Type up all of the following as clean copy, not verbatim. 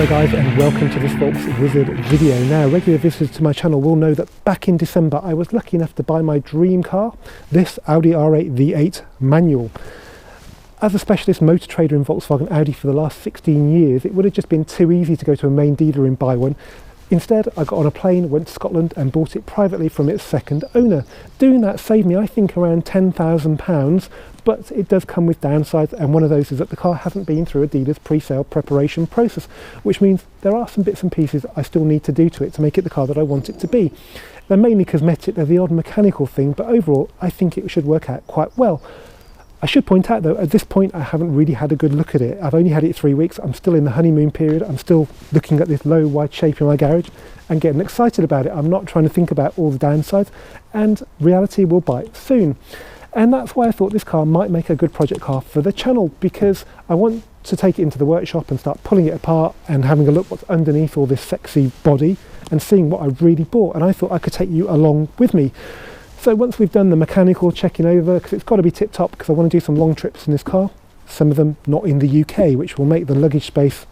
guys, and welcome to this VW video. Now, regular visitors to my channel will know that back in December I was lucky enough to buy my dream car, this Audi R8 V8 manual. As a specialist motor trader in Volkswagen Audi for the last 16 years, it would have just been too easy to go to a main dealer and buy one. Instead, I got on a plane, went to Scotland and bought it privately from its second owner. Doing that saved me, I think, around £10,000, but it does come with downsides, and one of those is that the car hasn't been through a dealer's pre-sale preparation process, which means there are some bits and pieces I still need to do to it to make it the car that I want it to be. They're mainly cosmetic, they're the odd mechanical thing, but overall I think it should work out quite well. I should point out though, at this point I haven't really had a good look at it. I've only had it 3 weeks, I'm still in the honeymoon period, I'm still looking at this low wide shape in my garage and getting excited about it. I'm not trying to think about all the downsides, and reality will bite soon. And that's why I thought this car might make a good project car for the channel, because I want to take it into the workshop and start pulling it apart and having a look what's underneath all this sexy body and seeing what I really bought, and I thought I could take you along with me. So once we've done the mechanical checking over, because it's got to be tip top, because I want to do some long trips in this car, some of them not in the UK, which will make the luggage space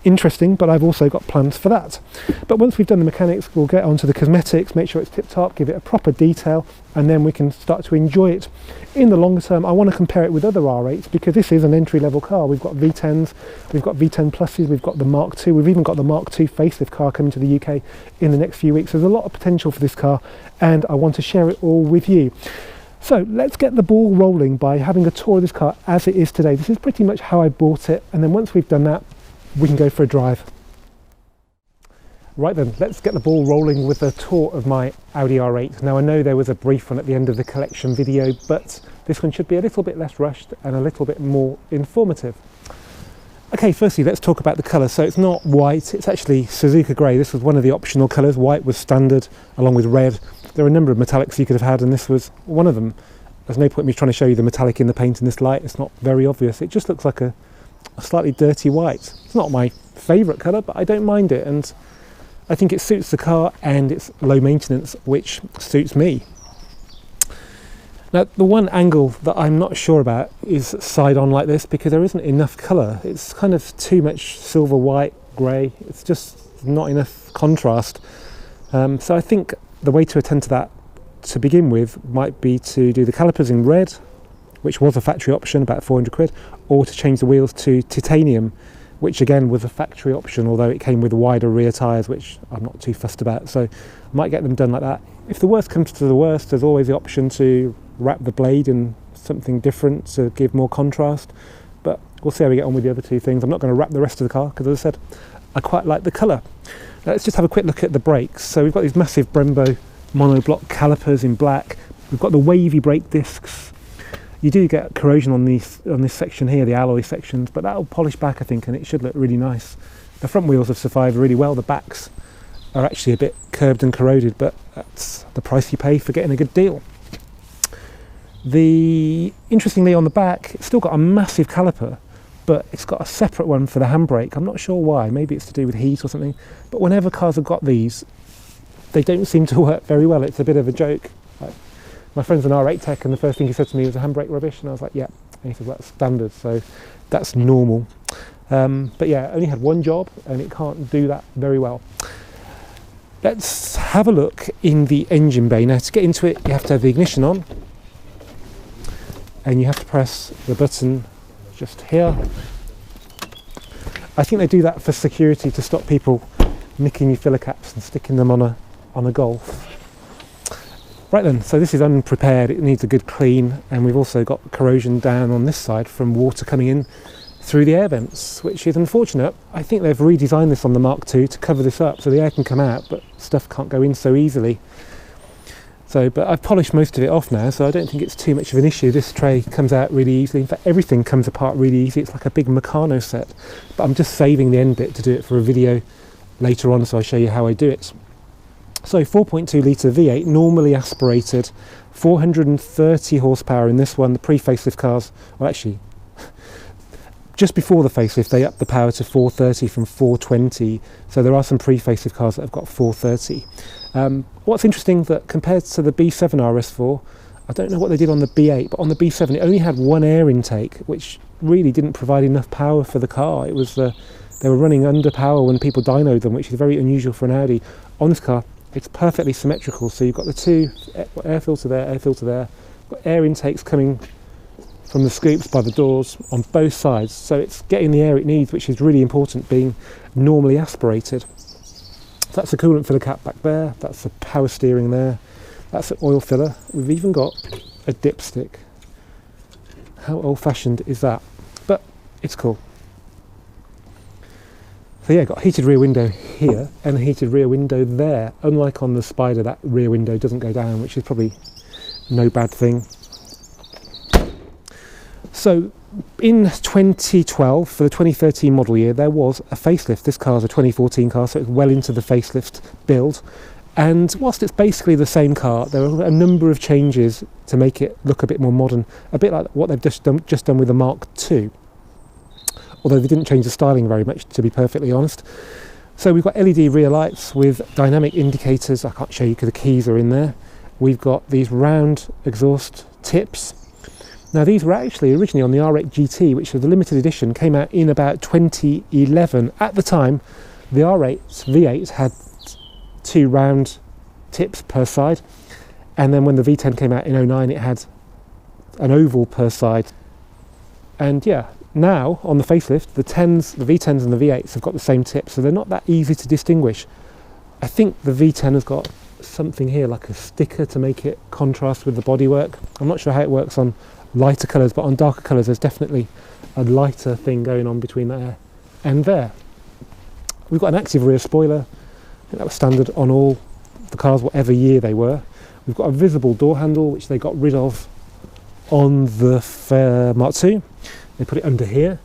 interesting, but I've also got plans for that. But once we've done the mechanics, we'll get onto the cosmetics, make sure it's tip top, give it a proper detail, and then we can start to enjoy it. In the longer term, I want to compare it with other R8s, because this is an entry-level car. We've got V10s, we've got V10 Pluses, we've got the Mark II, we've even got the Mark II facelift car coming to the UK in the next few weeks. There's a lot of potential for this car, and I want to share it all with you. So let's get the ball rolling by having a tour of this car as it is today. This is pretty much how I bought it, and then once we've done that, we can go for a drive. Right then, let's get the ball rolling with a tour of my Audi R8. Now I know there was a brief one at the end of the collection video, but this one should be a little bit less rushed and a little bit more informative. Okay, firstly let's talk about the colour. So it's not white, it's actually Suzuka grey. This was one of the optional colours. White was standard along with red. There are a number of metallics you could have had, and this was one of them. There's no point in me trying to show you the metallic in the paint in this light. It's not very obvious. It just looks like a slightly dirty white. It's not my favourite colour, but I don't mind it, and I think it suits the car and it's low maintenance, which suits me. Now the one angle that I'm not sure about is side on like this, because there isn't enough colour. It's kind of too much silver, white, grey. It's just not enough contrast. So I think the way to attend to that to begin with might be to do the calipers in red, which was a factory option, about 400 quid, or to change the wheels to titanium, which again was a factory option, although it came with wider rear tyres, which I'm not too fussed about, so I might get them done like that. If the worst comes to the worst, there's always the option to wrap the blade in something different to give more contrast, but we'll see how we get on with the other two things. I'm not going to wrap the rest of the car, because as I said, I quite like the colour. Now let's just have a quick look at the brakes. So we've got these massive Brembo monoblock calipers in black. We've got the wavy brake discs. You do get corrosion on this section here, the alloy sections, but that'll polish back, I think, and it should look really nice. The front wheels have survived really well. The backs are actually a bit curbed and corroded, but that's the price you pay for getting a good deal. Interestingly, on the back, it's still got a massive caliper, but it's got a separate one for the handbrake. I'm not sure why. Maybe it's to do with heat or something. But whenever cars have got these, they don't seem to work very well. It's a bit of a joke. My friend's an R8 tech, and the first thing he said to me was, a handbrake rubbish, and I was like, yeah. And he said, well, that's standard, so that's normal. But yeah, only had one job, and it can't do that very well. Let's have a look in the engine bay. Now, to get into it, you have to have the ignition on, and you have to press the button just here. I think they do that for security, to stop people nicking your filler caps and sticking them on a Golf. Right then, so this is unprepared, it needs a good clean, and we've also got corrosion down on this side from water coming in through the air vents, which is unfortunate. I think they've redesigned this on the Mark II to cover this up so the air can come out, but stuff can't go in so easily. But I've polished most of it off now, so I don't think it's too much of an issue. This tray comes out really easily. In fact, everything comes apart really easy. It's like a big Meccano set, but I'm just saving the end bit to do it for a video later on, so I'll show you how I do it. So 4.2 litre V8, normally aspirated, 430 horsepower in this one. The pre-facelift cars, well actually, just before the facelift, they upped the power to 430 from 420. So there are some pre-facelift cars that have got 430. What's interesting, that compared to the B7 RS4, I don't know what they did on the B8, but on the B7 it only had one air intake, which really didn't provide enough power for the car. It was they were running under power when people dynoed them, which is very unusual for an Audi. On this car, it's perfectly symmetrical, so you've got the two air filter there, got air intakes coming from the scoops by the doors on both sides, so it's getting the air it needs, which is really important, being normally aspirated. So that's the coolant filler cap back there, that's the power steering there, that's the oil filler. We've even got a dipstick. How old-fashioned is that? But it's cool. So yeah, got a heated rear window here and a heated rear window there. Unlike on the Spider, that rear window doesn't go down, which is probably no bad thing. So in 2012, for the 2013 model year, there was a facelift. This car is a 2014 car, so it's well into the facelift build. And whilst it's basically the same car, there are a number of changes to make it look a bit more modern, a bit like what they've just done with the Mark II. Although they didn't change the styling very much, to be perfectly honest. So we've got LED rear lights with dynamic indicators. I can't show you because the keys are in there. We've got these round exhaust tips. Now these were actually originally on the R8 GT, which was the limited edition, came out in about 2011. At the time, the R8 V8 had two round tips per side, and then when the V10 came out in 09, it had an oval per side. And yeah, now on the facelift, the V10s and the V8s have got the same tips, so they're not that easy to distinguish. I think the V10 has got something here like a sticker to make it contrast with the bodywork. I'm not sure how it works on lighter colours, but on darker colours there's definitely a lighter thing going on between there and there. We've got an active rear spoiler. I think that was standard on all the cars, whatever year they were. We've got a visible door handle, which they got rid of on the Mark II. They put it under here,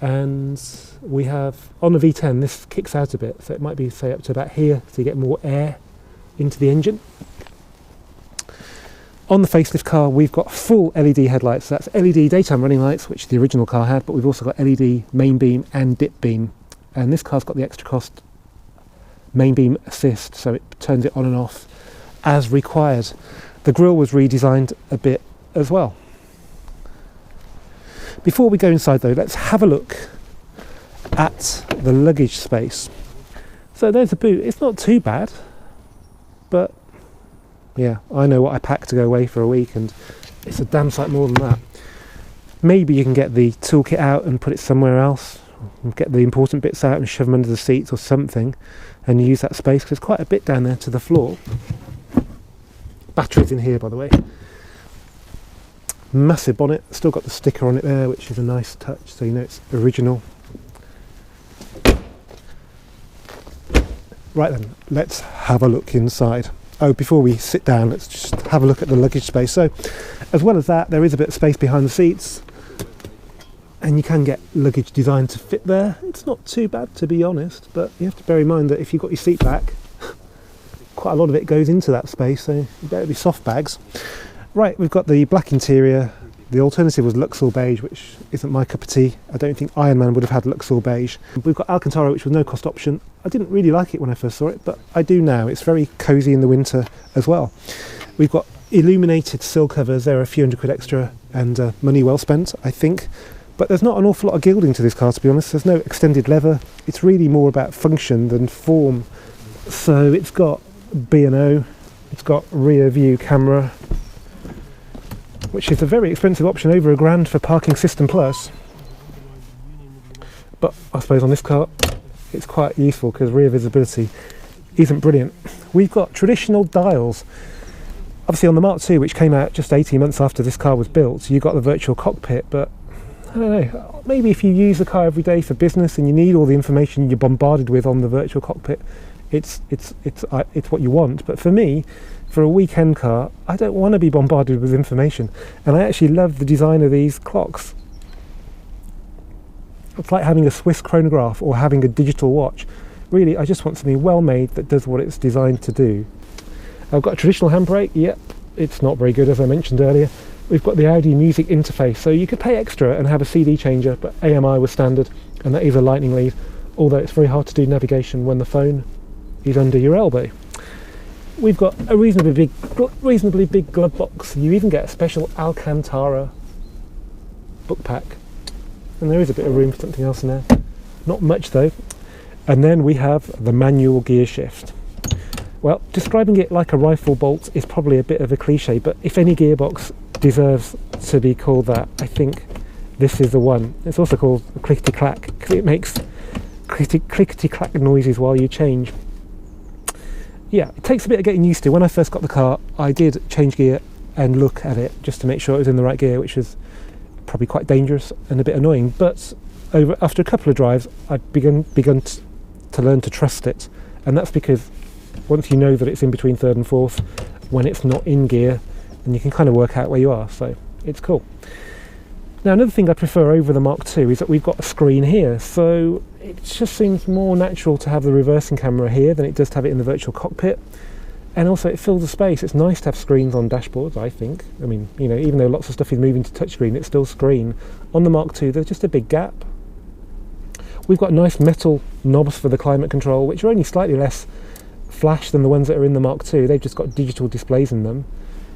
and we have on the V10 this kicks out a bit, so it might be say up to about here, so you get more air into the engine. On the facelift car, we've got full LED headlights. So that's LED daytime running lights, which the original car had, but we've also got LED main beam and dip beam, and this car's got the extra cost main beam assist, so it turns it on and off as required. The grille was redesigned a bit as well. Before we go inside though, let's have a look at the luggage space. So there's the boot. It's not too bad, but yeah, I know what I pack to go away for a week, and it's a damn sight more than that. Maybe you can get the toolkit out and put it somewhere else, get the important bits out and shove them under the seats or something, and use that space, because there's quite a bit down there to the floor. Batteries in here, by the way. Massive bonnet, still got the sticker on it there, which is a nice touch, so you know it's original. Right then, let's have a look inside. Oh, before we sit down, let's just have a look at the luggage space. So, as well as that, there is a bit of space behind the seats, and you can get luggage designed to fit there. It's not too bad, to be honest, but you have to bear in mind that if you've got your seat back, quite a lot of it goes into that space, so you better be soft bags. Right, we've got the black interior. The alternative was Luxor beige, which isn't my cup of tea. I don't think Iron Man would have had Luxor beige. We've got Alcantara, which was no cost option. I didn't really like it when I first saw it, but I do now. It's very cosy in the winter as well. We've got illuminated sill covers. They're a few hundred quid extra, and money well spent, I think. But there's not an awful lot of gilding to this car, to be honest. There's no extended leather. It's really more about function than form. So it's got B&O, it's got rear view camera, which is a very expensive option, over £1,000 for Parking System Plus. But I suppose on this car it's quite useful because rear visibility isn't brilliant. We've got traditional dials. Obviously on the Mark II, which came out just 18 months after this car was built, you got the virtual cockpit, but I don't know, maybe if you use the car every day for business and you need all the information you're bombarded with on the virtual cockpit, it's what you want. But for me, for a weekend car, I don't want to be bombarded with information, and I actually love the design of these clocks. It's like having a Swiss chronograph or having a digital watch. Really, I just want something well made that does what it's designed to do. I've got a traditional handbrake. Yep, it's not very good, as I mentioned earlier. We've got the Audi music interface, so you could pay extra and have a CD changer, but AMI was standard, and that is a lightning lead, although it's very hard to do navigation when the phone is under your elbow. we've got a reasonably big glove box. You even get a special Alcantara book pack, and there is a bit of room for something else in there. Not much though. And then we have the manual gear shift. Well, describing it like a rifle bolt is probably a bit of a cliche, but if any gearbox deserves to be called that, I think this is the one. It's also called clickety-clack because it makes clickety-clack noises while you change. Yeah, it takes a bit of getting used to. When I first got the car, I did change gear and look at it just to make sure it was in the right gear, which was probably quite dangerous and a bit annoying. But after a couple of drives, I'd begun to learn to trust it, and that's because once you know that it's in between third and fourth, when it's not in gear, then you can kind of work out where you are. So it's cool. Now, another thing I prefer over the Mark II is that we've got a screen here, so it just seems more natural to have the reversing camera here than it does to have it in the virtual cockpit. And also it fills the space. It's nice to have screens on dashboards, I think. I mean, you know, even though lots of stuff is moving to touchscreen, it's still screen. On the Mark II, there's just a big gap. We've got nice metal knobs for the climate control, which are only slightly less flash than the ones that are in the Mark II. They've just got digital displays in them.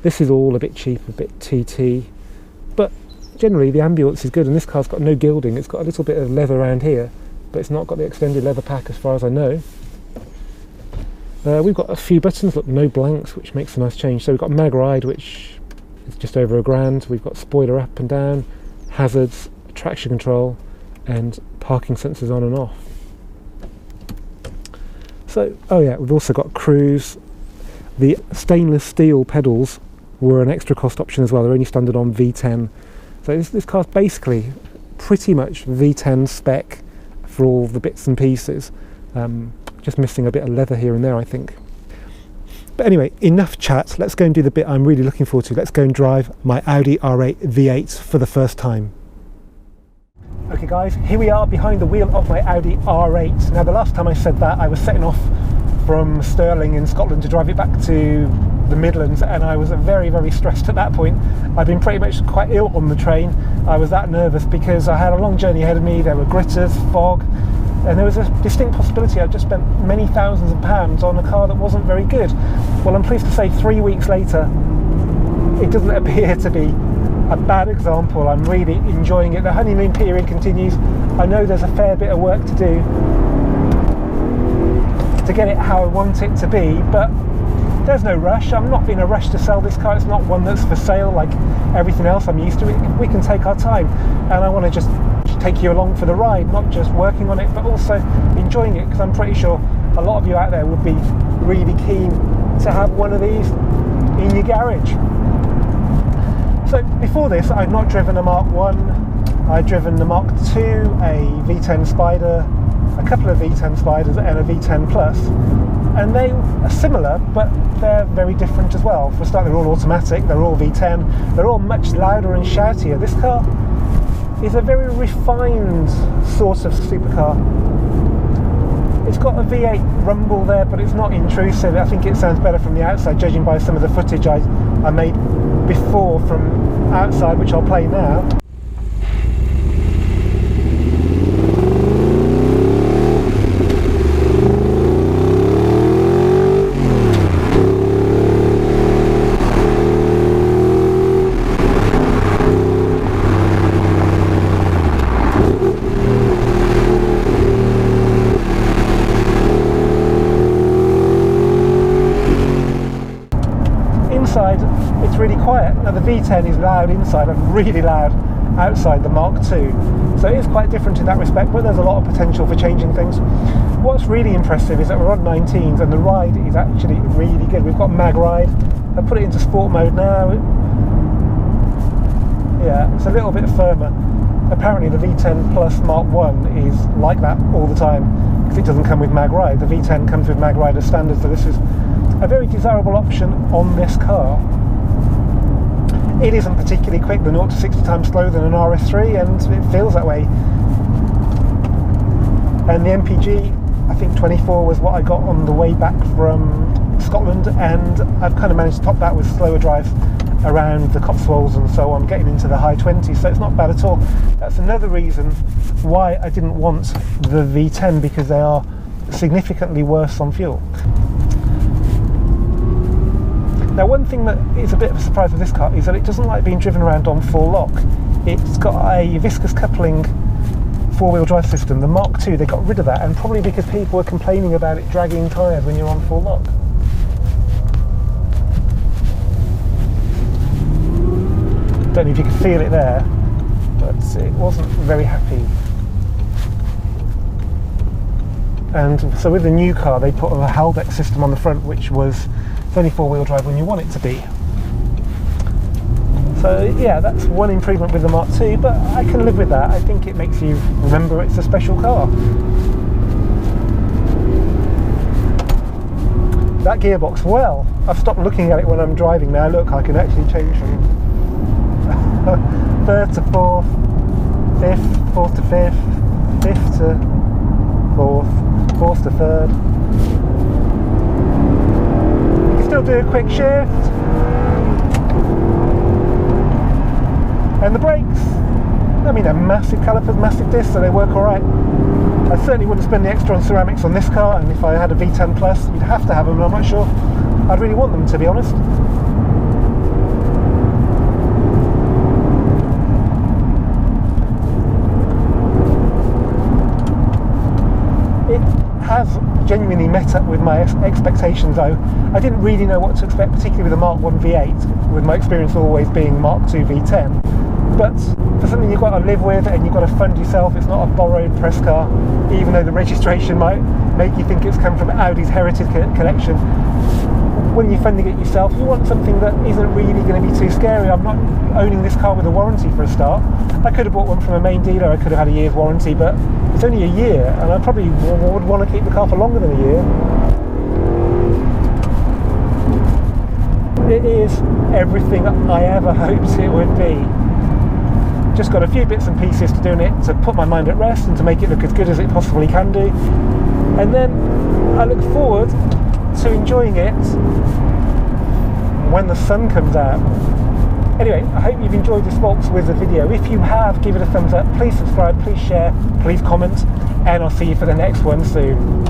This is all a bit cheap, a bit TT, but generally the ambience is good, and this car's got no gilding. It's got a little bit of leather around here, but it's not got the extended leather pack as far as I know. We've got a few buttons, look, no blanks, which makes a nice change. So we've got mag ride, which is just over £1,000. We've got spoiler up and down, hazards, traction control, and parking sensors on and off. So, oh yeah, we've also got cruise. The stainless steel pedals were an extra cost option as well. They're only standard on V10. So this car's basically pretty much V10 spec for all the bits and pieces. Just missing a bit of leather here and there, I think. But anyway, enough chat. Let's go and do the bit I'm really looking forward to. Let's go and drive my Audi R8 V8 for the first time. Okay guys, here we are behind the wheel of my Audi R8. Now, the last time I said that, I was setting off from Stirling in Scotland to drive it back to the Midlands, and I was very, very stressed at that point. I'd been pretty much quite ill on the train. I was that nervous because I had a long journey ahead of me. There were gritters, fog, and there was a distinct possibility I'd just spent many thousands of pounds on a car that wasn't very good. Well, I'm pleased to say 3 weeks later, it doesn't appear to be a bad example. I'm really enjoying it. The honeymoon period continues. I know there's a fair bit of work to do to get it how I want it to be, but there's no rush. I'm not in a rush to sell this car. It's not one that's for sale like everything else I'm used to. We can take our time, and I want to just take you along for the ride, not just working on it, but also enjoying it, because I'm pretty sure a lot of you out there would be really keen to have one of these in your garage. So before this, I'd not driven a Mark 1, I'd driven the Mark 2, a V10 Spider, a couple of V10 Spiders and a V10 Plus, and they are similar, but they're very different as well. For a start, they're all automatic, they're all V10, they're all much louder and shoutier. This car is a very refined sort of supercar. It's got a V8 rumble there, but it's not intrusive. I think it sounds better from the outside, judging by some of the footage I made before from outside, which I'll play now. Inside, it's really quiet. Now, the V10 is loud inside and really loud outside the Mark II, so it is quite different in that respect, but there's a lot of potential for changing things. What's really impressive is that we're on 19s and the ride is actually really good. We've got mag ride. I've put it into sport mode now. Yeah, it's a little bit firmer. Apparently the V10 Plus Mark 1 is like that all the time because it doesn't come with mag ride. The V10 comes with mag ride as standard, so this is a very desirable option on this car. It isn't particularly quick, the 0 to 60 times slower than an RS3, and it feels that way. And the MPG, I think 24 was what I got on the way back from Scotland, and I've kind of managed to top that with slower drives around the Cotswolds and so on, getting into the high 20s, so it's not bad at all. That's another reason why I didn't want the V10, because they are significantly worse on fuel. Now, one thing that is a bit of a surprise with this car is that it doesn't like being driven around on full lock. It's got a viscous coupling four-wheel drive system. The Mark II, they got rid of that, and probably because people were complaining about it dragging tyres when you're on full lock. Don't know if you could feel it there, but it wasn't very happy. And so with the new car, they put a Haldex system on the front, which was only four-wheel drive when you want it to be. So yeah, that's one improvement with the Mark II, but I can live with that. I think it makes you remember it's a special car. That gearbox, well, I've stopped looking at it when I'm driving now. Look, I can actually change from third to fourth, fifth, fourth to fifth, fifth to fourth, fourth to third. You can still do a quick shift. And the brakes, I mean, they're massive calipers, massive discs, so they work alright. I certainly wouldn't spend the extra on ceramics on this car, and if I had a V10 Plus, you'd have to have them, and I'm not sure I'd really want them, to be honest. It has genuinely met up with my expectations, though. I didn't really know what to expect, particularly with the Mark I V8, with my experience always being Mark II V10. But for something you've got to live with and you've got to fund yourself, it's not a borrowed press car, even though the registration might make you think it's come from Audi's heritage collection. When you're funding it yourself, you want something that isn't really going to be too scary. I'm not owning this car with a warranty for a start. I could have bought one from a main dealer, I could have had a year's warranty, but it's only a year, and I probably would want to keep the car for longer than a year. It is everything I ever hoped it would be. Just got a few bits and pieces to do in it to put my mind at rest and to make it look as good as it possibly can do. And then I look forward to enjoying it when the sun comes out. Anyway, I hope you've enjoyed this VolksWizard video. If you have, give it a thumbs up, please subscribe, please share, please comment, and I'll see you for the next one soon.